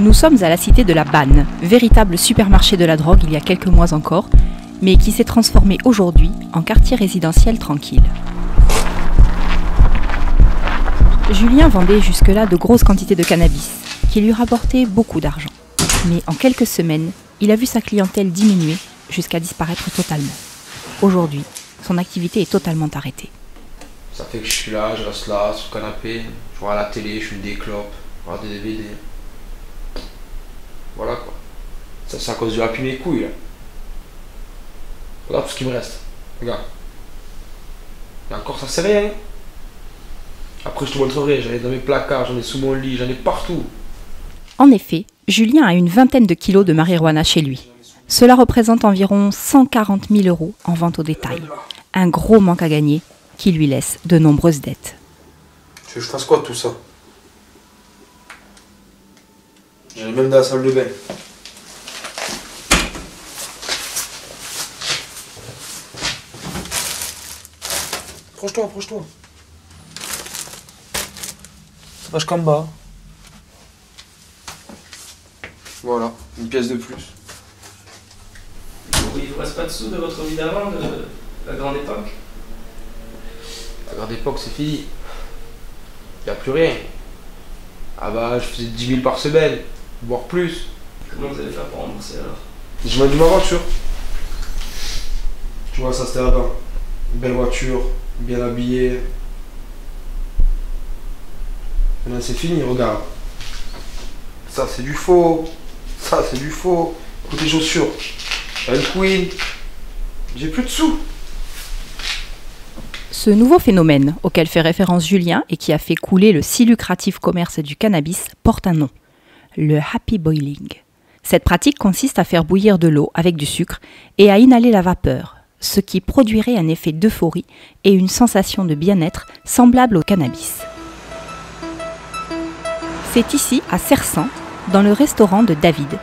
Nous sommes à la cité de la Banne, véritable supermarché de la drogue il y a quelques mois encore, mais qui s'est transformé aujourd'hui en quartier résidentiel tranquille. Julien vendait jusque-là de grosses quantités de cannabis, qui lui rapportaient beaucoup d'argent. Mais en quelques semaines, il a vu sa clientèle diminuer jusqu'à disparaître totalement. Aujourd'hui, son activité est totalement arrêtée. Ça fait que je suis là, je reste là, sur le canapé, je vois à la télé, je fume des clopes, je regarde des DVD. Voilà quoi. Ça c'est à cause de la mes couilles là. Regarde tout ce qui me reste. Regarde. Et encore ça c'est rien. Après je te montrerai, j'en ai dans mes placards, j'en ai sous mon lit, j'en ai partout. En effet, Julien a une vingtaine de kilos de marijuana chez lui. Cela représente environ 140 000 € en vente au détail. Un gros manque à gagner qui lui laisse de nombreuses dettes. Tu veux que je fasse quoi de tout ça? J'allais même dans la salle de bain. Approche-toi, approche-toi. Ça passe qu'en bas. Voilà, une pièce de plus. Il ne vous reste pas de sous de votre vie d'avant, de la grande époque? La grande époque, c'est fini. Il n'y a plus rien. Ah bah, je faisais 10 000 par semaine, voire plus. Comment vous allez faire pour rembourser alors? Je m'ai dit ma voiture. Tu vois, ça c'était avant. Une belle voiture, bien habillée. Maintenant c'est fini, regarde. Ça c'est du faux. Ça c'est du faux. Écoute les chaussures. Un Queen. J'ai plus de sous. Ce nouveau phénomène auquel fait référence Julien et qui a fait couler le si lucratif commerce du cannabis porte un nom, le happy boiling. Cette pratique consiste à faire bouillir de l'eau avec du sucre et à inhaler la vapeur, ce qui produirait un effet d'euphorie et une sensation de bien-être semblable au cannabis. C'est ici, à Sersan, dans le restaurant de David,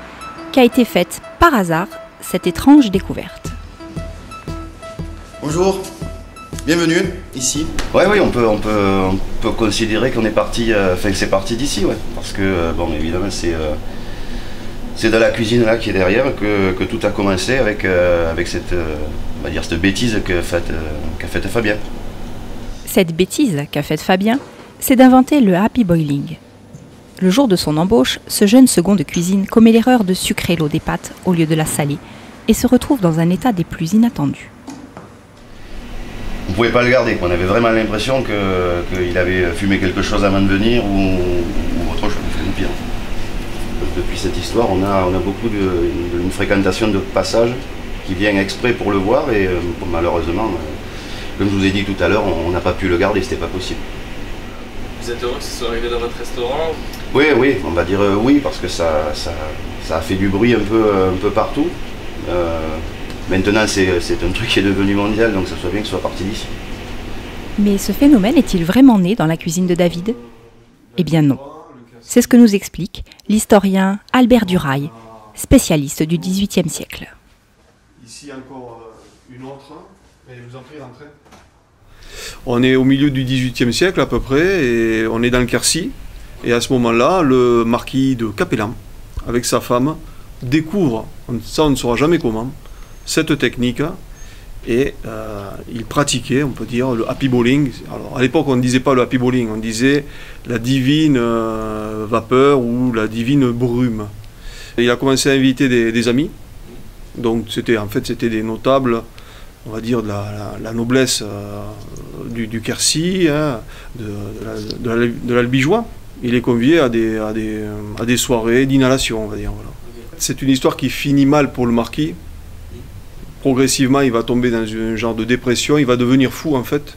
qu'a été faite par hasard cette étrange découverte. Bonjour, bienvenue ici. Ouais, oui, on peut considérer qu'on est parti, c'est parti d'ici, ouais. Parce que, bon, évidemment, c'est de la cuisine là qui est derrière que tout a commencé avec cette, on va dire, cette bêtise qu'a faite Fabien. Cette bêtise qu'a faite Fabien, c'est d'inventer le happy boiling. Le jour de son embauche, ce jeune second de cuisine commet l'erreur de sucrer l'eau des pâtes au lieu de la saler et se retrouve dans un état des plus inattendus. On ne pouvait pas le garder, on avait vraiment l'impression qu'il avait fumé quelque chose avant de venir ou autre chose, pire. Depuis cette histoire, on a beaucoup une fréquentation de passage qui vient exprès pour le voir et malheureusement, comme je vous ai dit tout à l'heure, on n'a pas pu le garder, c'était pas possible. Vous êtes heureux que ce soit arrivé dans votre restaurant? Oui, on va dire oui, parce que ça a fait du bruit un peu partout. Maintenant, c'est un truc qui est devenu mondial, donc ça soit bien que ce soit parti d'ici. Mais ce phénomène est-il vraiment né dans la cuisine de David? Eh bien non. C'est ce que nous explique l'historien Albert Durail, spécialiste du XVIIIe siècle. Ici encore une autre, mais je vous en prie d'entrer. On est au milieu du XVIIIe siècle à peu près, et on est dans le Quercy. Et à ce moment-là, le marquis de Capellan, avec sa femme, découvre, ça on ne saura jamais comment, cette technique, et il pratiquait, on peut dire, le happy bowling. Alors à l'époque on ne disait pas le happy bowling, on disait la divine vapeur ou la divine brume. Et il a commencé à inviter des amis, donc c'était des notables, on va dire de la noblesse du Quercy, hein, de l'Albigeois. Il est convié à des soirées d'inhalation, on va dire. Voilà. C'est une histoire qui finit mal pour le marquis. Progressivement, il va tomber dans un genre de dépression, il va devenir fou en fait.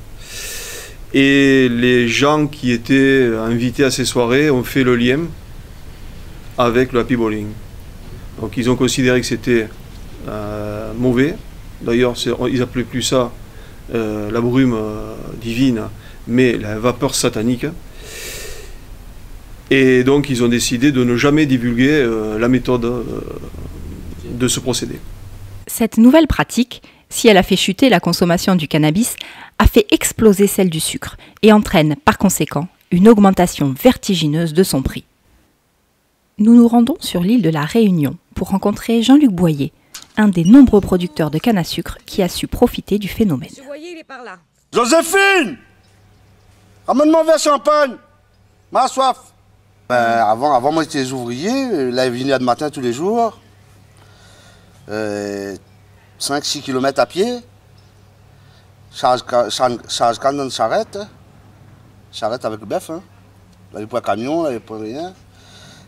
Et les gens qui étaient invités à ces soirées ont fait le lien avec le happy bowling. Donc ils ont considéré que c'était mauvais. D'ailleurs, ils n'appelaient plus ça la brume divine, mais la vapeur satanique. Et donc ils ont décidé de ne jamais divulguer la méthode de ce procédé. Cette nouvelle pratique, si elle a fait chuter la consommation du cannabis, a fait exploser celle du sucre et entraîne par conséquent une augmentation vertigineuse de son prix. Nous nous rendons sur l'île de la Réunion pour rencontrer Jean-Luc Boyer, un des nombreux producteurs de canne à sucre qui a su profiter du phénomène. Monsieur Boyer, il est par là. Joséphine! Ramène-moi un verre de champagne. Ma soif. Avant, moi, j'étais ouvrier. Là, il venait le matin tous les jours. 5-6 km à pied. Charge canne dans une charrette. Charrette avec le bœuf. Hein. Il n'y avait pas de camion, il n'y avait pas rien.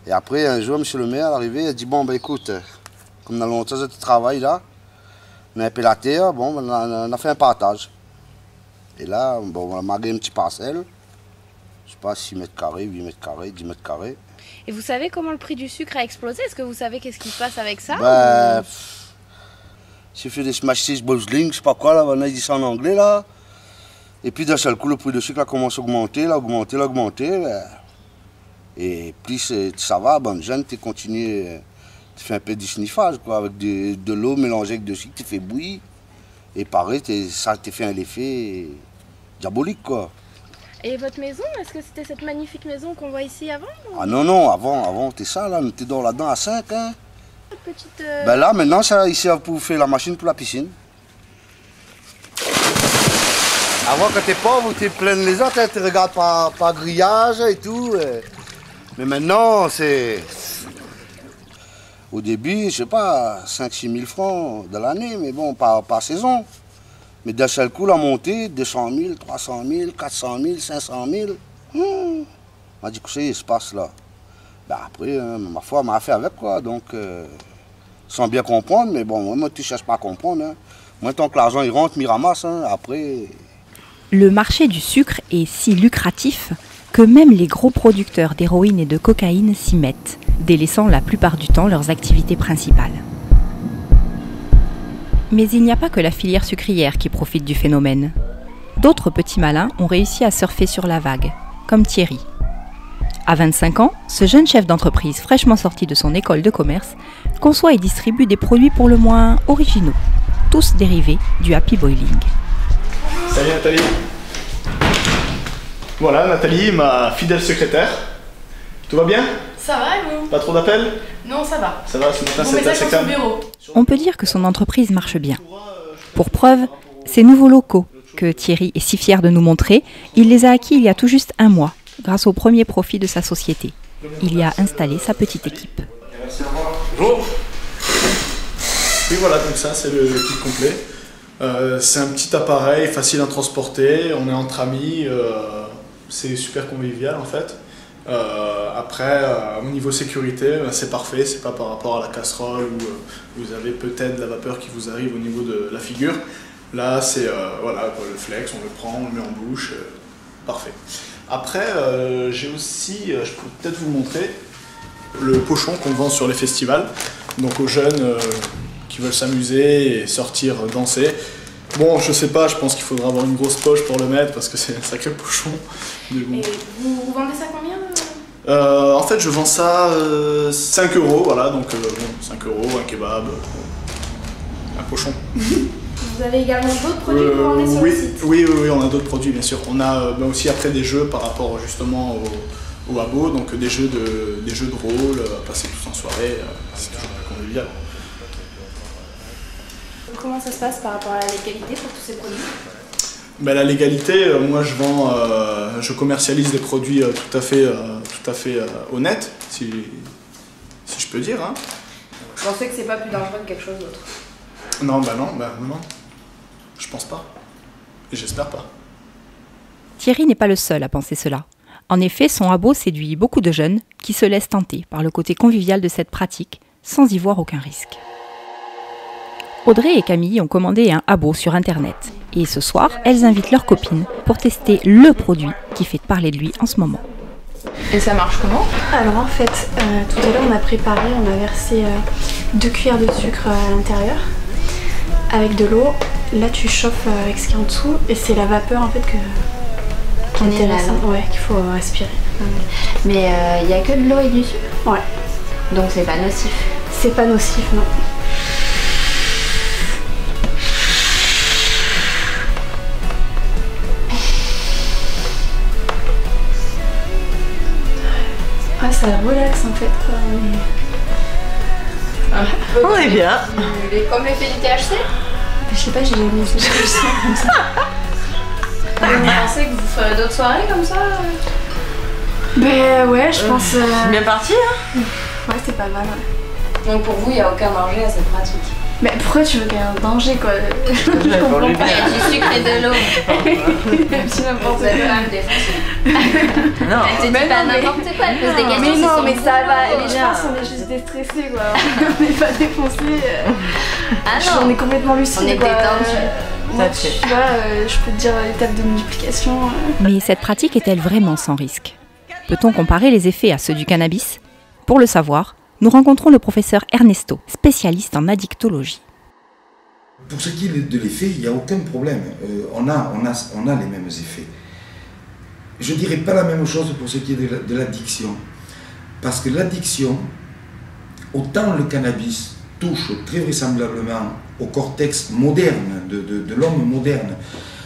Et après, un jour, monsieur le maire est arrivé, il a dit, bon, ben écoute, comme dans longtemps de travail là, on a un peu la terre, bon, on a fait un partage. Et là, bon, on a marqué une petite parcelle. Je sais pas, 6 mètres carrés, 8 mètres carrés, 10 mètres carrés. Et vous savez comment le prix du sucre a explosé? Est-ce que vous savez qu'est-ce qui se passe avec ça? J'ai fait des smash cheese bowling, je sais pas quoi, là, on a dit ça en anglais, là. Et puis d'un seul coup, le prix du sucre a commencé à augmenter, augmenter. Et plus ça va, bon, jeune, tu continues, tu fais un peu du sniffage, quoi, avec de l'eau mélangée avec du sucre, tu fais bouillir. Et pareil, ça te fait un effet diabolique, quoi. Et votre maison, est-ce que c'était cette magnifique maison qu'on voit ici avant? Ah non, avant, t'es ça, là, t'es dans là-dedans à 5, hein. Petite, Ben là, maintenant, ça, ici, pour faire la machine pour la piscine. Avant, quand t'es pauvre, t'es plein de les autres, tu regardes par grillage et tout. Mais maintenant, c'est... Au début, je sais pas, 5-6 000 francs de l'année, mais bon, par saison. Mais d'un seul coup, la montée, 200 000, 300 000, 400 000, 500 000. On m'a dit que c'est ce passe là. Ben après, ma foi, m'a fait avec quoi, donc... sans bien comprendre, mais bon, moi, tu cherches pas à comprendre. Hein. Moi, tant que l'argent, il rentre, il ramasse, hein, après... Le marché du sucre est si lucratif que même les gros producteurs d'héroïne et de cocaïne s'y mettent, délaissant la plupart du temps leurs activités principales. Mais il n'y a pas que la filière sucrière qui profite du phénomène. D'autres petits malins ont réussi à surfer sur la vague, comme Thierry. À 25 ans, ce jeune chef d'entreprise fraîchement sorti de son école de commerce conçoit et distribue des produits pour le moins originaux, tous dérivés du happy boiling. Salut Nathalie. Voilà Nathalie, ma fidèle secrétaire. Tout va bien? Ça va et vous? Pas trop d'appels? Non, ça va. Ça va, ce matin Bon c'était assez message sur calme. son bureau. On peut dire que son entreprise marche bien. Pour preuve, ces nouveaux locaux que Thierry est si fier de nous montrer, il les a acquis il y a tout juste un mois, grâce au premier profit de sa société. Il y a installé sa petite équipe. Merci, au revoir. Bonjour. Oui voilà, donc ça c'est le kit complet. C'est un petit appareil facile à transporter, on est entre amis, c'est super convivial en fait. Après, au niveau sécurité, c'est parfait, c'est pas par rapport à la casserole où vous avez peut-être la vapeur qui vous arrive au niveau de la figure. Là, c'est voilà, le flex, on le prend, on le met en bouche, parfait. Après, j'ai aussi, je peux peut-être vous montrer, le pochon qu'on vend sur les festivals, donc aux jeunes qui veulent s'amuser et sortir danser. Bon, je sais pas, je pense qu'il faudra avoir une grosse poche pour le mettre parce que c'est un sacré pochon. Mais bon. Et vous vendez ça combien? En fait, je vends ça 5 €, voilà, donc bon, 5 €, un kebab, un pochon. Vous avez également d'autres produits que vous vendez sur le site? Oui, on a d'autres produits, bien sûr. On a aussi après des jeux par rapport justement au abo, donc des jeux de rôle, à passer tous en soirée, c'est toujours convivial. Comment ça se passe par rapport à la légalité pour tous ces produits? Ben, la légalité, moi je commercialise des produits tout à fait honnêtes, si je peux dire. Hein. Je pensais que c'est pas plus dangereux que quelque chose d'autre. Non, non, je pense pas. Et j'espère pas. Thierry n'est pas le seul à penser cela. En effet, son abo séduit beaucoup de jeunes qui se laissent tenter par le côté convivial de cette pratique, sans y voir aucun risque. Audrey et Camille ont commandé un abo sur internet et ce soir, elles invitent leurs copines pour tester le produit qui fait parler de lui en ce moment. Et ça marche comment? Alors en fait, tout à l'heure on a préparé, on a versé 2 cuillères de sucre à l'intérieur avec de l'eau. Là tu chauffes avec ce qu'il y a en dessous et c'est la vapeur en fait qui est intéressante, ouais, qu'il faut respirer. Mais il n'y a que de l'eau et du sucre? Ouais. Donc c'est pas nocif? C'est pas nocif, non. ça relaxe en fait quoi. On est bien. Comme l'effet du THC? Je sais pas, j'ai jamais vu ça comme ça. Vous pensez que vous ferez d'autres soirées comme ça? Ben ouais, je pense... C'est bien parti hein. Ouais, c'est pas mal. Ouais. Donc pour vous, il n'y a aucun danger à cette pratique? Mais pourquoi tu veux qu'il y ait un danger quoi? Je comprends pas. Il y a du sucre et de l'eau. C'est n'importe Vous êtes quand même défoncé. Non. Elle te dit pas n'importe quoi, elle pose des questions. Mais c'est non, son mais ça va. boulot. Mais je pense qu'on est juste déstressés quoi. On n'est pas défoncés. Ah non. On est complètement lucide. On est quoi. détendus. Tu vois, je peux te dire l'étape de multiplication. Mais cette pratique est-elle vraiment sans risque? Peut-on comparer les effets à ceux du cannabis? Pour le savoir, nous rencontrons le professeur Ernesto, spécialiste en addictologie. Pour ce qui est de l'effet, il n'y a aucun problème. On a les mêmes effets. Je ne dirais pas la même chose pour ce qui est de l'addiction. Parce que l'addiction, autant le cannabis touche très vraisemblablement au cortex moderne, de l'homme moderne,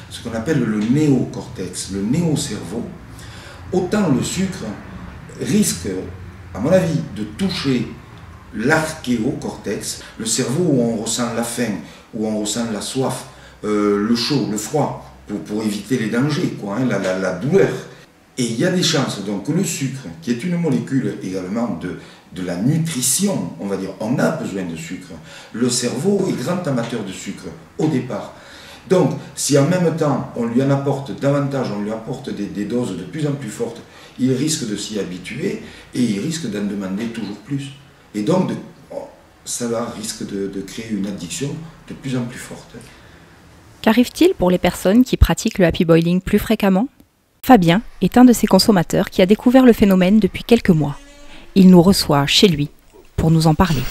ce qu'on appelle le néocortex, le néocerveau, autant le sucre risque, à mon avis, de toucher l'archéocortex, le cerveau où on ressent la faim, où on ressent la soif, le chaud, le froid, pour éviter les dangers, quoi, hein, la douleur. Et il y a des chances donc que le sucre, qui est une molécule également de la nutrition, on va dire, on a besoin de sucre. Le cerveau est grand amateur de sucre au départ. Donc, si en même temps on lui en apporte davantage, on lui apporte des doses de plus en plus fortes, il risque de s'y habituer et il risque d'en demander toujours plus. Et donc, ça risque de créer une addiction de plus en plus forte. Qu'arrive-t-il pour les personnes qui pratiquent le happy boiling plus fréquemment? Fabien est un de ces consommateurs qui a découvert le phénomène depuis quelques mois. Il nous reçoit chez lui pour nous en parler.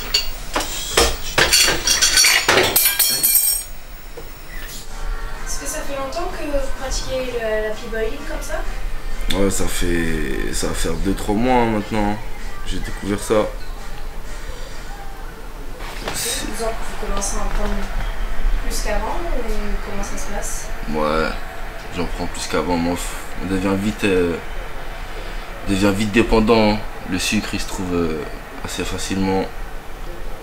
Est-ce que ça fait longtemps que vous pratiquez le happy boiling comme ça? Ouais, ça va faire 2-3 mois maintenant. J'ai découvert ça. Vous commencez à en prendre plus qu'avant ou comment ça se passe? Ouais, j'en prends plus qu'avant. On devient vite dépendant. Le sucre, il se trouve assez facilement.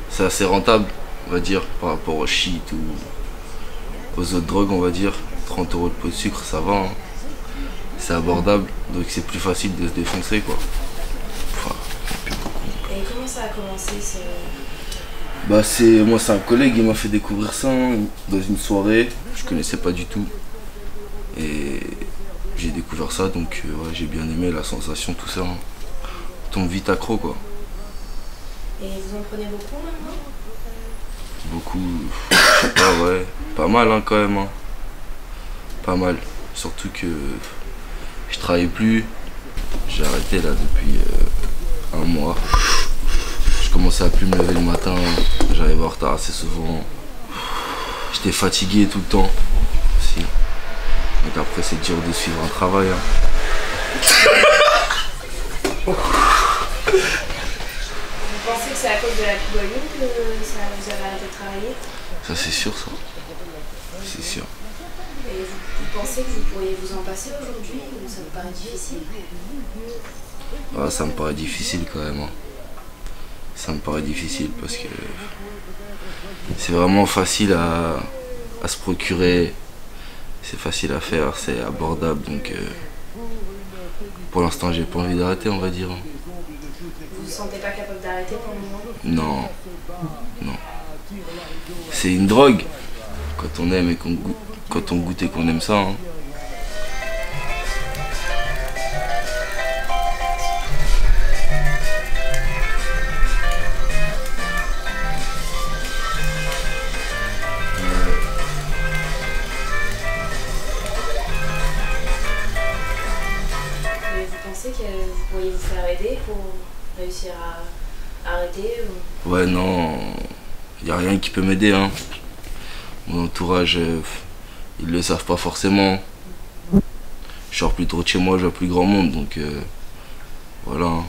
C'est assez rentable, on va dire, par rapport au shit ou aux autres drogues, on va dire. 30 € de pot de sucre, ça va. Hein. C'est abordable, donc c'est plus facile de se défoncer, quoi. Enfin, et comment ça a commencé Bah moi c'est un collègue, il m'a fait découvrir ça hein, dans une soirée, je connaissais pas du tout. Et j'ai découvert ça, donc ouais, j'ai bien aimé la sensation, tout ça. Hein. On tombe vite accro, quoi. Et vous en prenez beaucoup maintenant? Beaucoup, je sais pas, ouais. Pas mal hein, quand même. Hein. Pas mal. Surtout que je travaille plus. J'ai arrêté là depuis un mois. Je commençais à plus me lever le matin. J'arrivais en retard assez souvent. J'étais fatigué tout le temps aussi. Donc après c'est dur de suivre un travail. Hein. Vous pensez que c'est à cause de l'happy boiling que vous avez arrêté de travailler? Ça c'est sûr ça. C'est sûr. Et vous pensez que vous pourriez vous en passer aujourd'hui ou ça vous paraît difficile? Ah, ça me paraît difficile quand même. Hein. Ça me paraît difficile parce que c'est vraiment facile à se procurer. C'est facile à faire, c'est abordable donc pour l'instant j'ai pas envie d'arrêter, on va dire. Vous vous sentez pas capable d'arrêter pour le moment? Non, non. C'est une drogue quand on aime et quand on goûte et qu'on aime ça. Hein. Que vous pourriez vous faire aider pour réussir à arrêter ou... Ouais, non, il n'y a rien qui peut m'aider. Hein. Mon entourage, ils le savent pas forcément. Je sors plus trop de chez moi, je vois plus grand monde, donc voilà.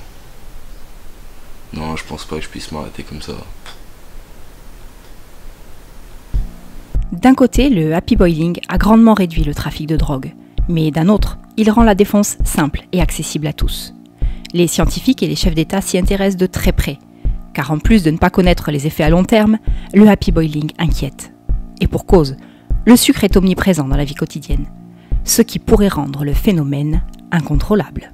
Non, je pense pas que je puisse m'arrêter comme ça. D'un côté, le happy boiling a grandement réduit le trafic de drogue. Mais d'un autre, il rend la défense simple et accessible à tous. Les scientifiques et les chefs d'État s'y intéressent de très près, car en plus de ne pas connaître les effets à long terme, le happy boiling inquiète. Et pour cause, le sucre est omniprésent dans la vie quotidienne, ce qui pourrait rendre le phénomène incontrôlable.